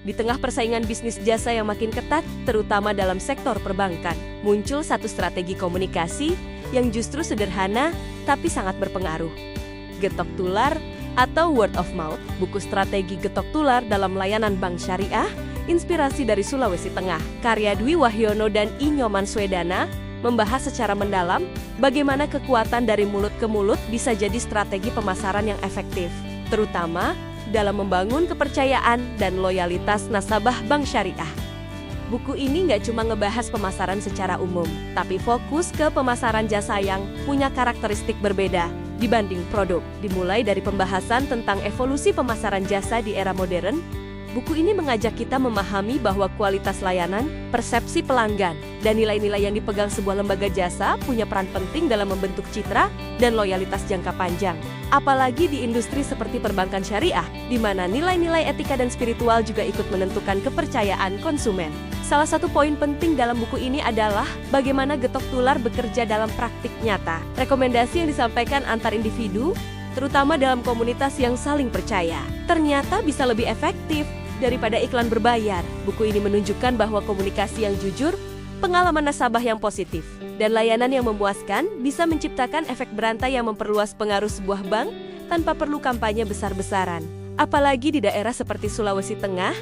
Di tengah persaingan bisnis jasa yang makin ketat, terutama dalam sektor perbankan, muncul satu strategi komunikasi yang justru sederhana tapi sangat berpengaruh. Getok tular atau word of mouth, buku strategi getok tular dalam layanan bank syariah, inspirasi dari Sulawesi Tengah, karya Dwi Wahyono dan I. Nyoman Swedana, membahas secara mendalam bagaimana kekuatan dari mulut ke mulut bisa jadi strategi pemasaran yang efektif, terutama dalam membangun kepercayaan dan loyalitas nasabah bank syariah. Buku ini nggak cuma ngebahas pemasaran secara umum, tapi fokus ke pemasaran jasa yang punya karakteristik berbeda dibanding produk. Dimulai dari pembahasan tentang evolusi pemasaran jasa di era modern, buku ini mengajak kita memahami bahwa kualitas layanan, persepsi pelanggan, dan nilai-nilai yang dipegang sebuah lembaga jasa punya peran penting dalam membentuk citra dan loyalitas jangka panjang. Apalagi di industri seperti perbankan syariah, di mana nilai-nilai etika dan spiritual juga ikut menentukan kepercayaan konsumen. Salah satu poin penting dalam buku ini adalah bagaimana getok tular bekerja dalam praktik nyata. Rekomendasi yang disampaikan antar individu, terutama dalam komunitas yang saling percaya, ternyata bisa lebih efektif daripada iklan berbayar. Buku ini menunjukkan bahwa komunikasi yang jujur, pengalaman nasabah yang positif, dan layanan yang memuaskan bisa menciptakan efek berantai yang memperluas pengaruh sebuah bank tanpa perlu kampanye besar-besaran. Apalagi di daerah seperti Sulawesi Tengah,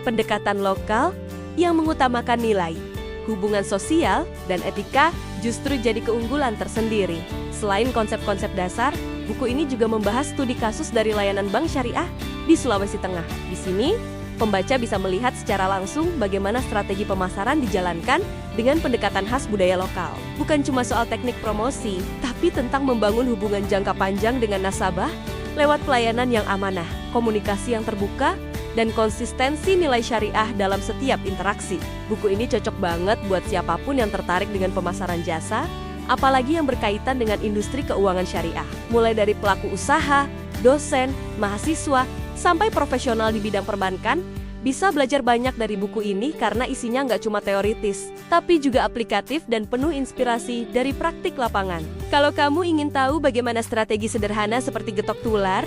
pendekatan lokal yang mengutamakan nilai, hubungan sosial, dan etika justru jadi keunggulan tersendiri. Selain konsep-konsep dasar, buku ini juga membahas studi kasus dari layanan bank syariah di Sulawesi Tengah. Di sini, pembaca bisa melihat secara langsung bagaimana strategi pemasaran dijalankan dengan pendekatan khas budaya lokal. Bukan cuma soal teknik promosi, tapi tentang membangun hubungan jangka panjang dengan nasabah lewat pelayanan yang amanah, komunikasi yang terbuka, dan konsistensi nilai syariah dalam setiap interaksi. Buku ini cocok banget buat siapapun yang tertarik dengan pemasaran jasa, apalagi yang berkaitan dengan industri keuangan syariah. Mulai dari pelaku usaha, dosen, mahasiswa, sampai profesional di bidang perbankan, bisa belajar banyak dari buku ini karena isinya nggak cuma teoritis, tapi juga aplikatif dan penuh inspirasi dari praktik lapangan. Kalau kamu ingin tahu bagaimana strategi sederhana seperti getok tular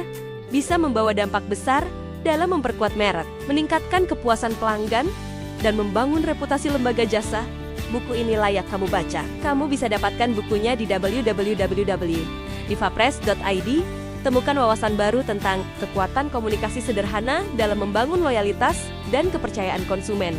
bisa membawa dampak besar dalam memperkuat merek, meningkatkan kepuasan pelanggan, dan membangun reputasi lembaga jasa, buku ini layak kamu baca. Kamu bisa dapatkan bukunya di www.divapress.id. Temukan wawasan baru tentang kekuatan komunikasi sederhana dalam membangun loyalitas dan kepercayaan konsumen.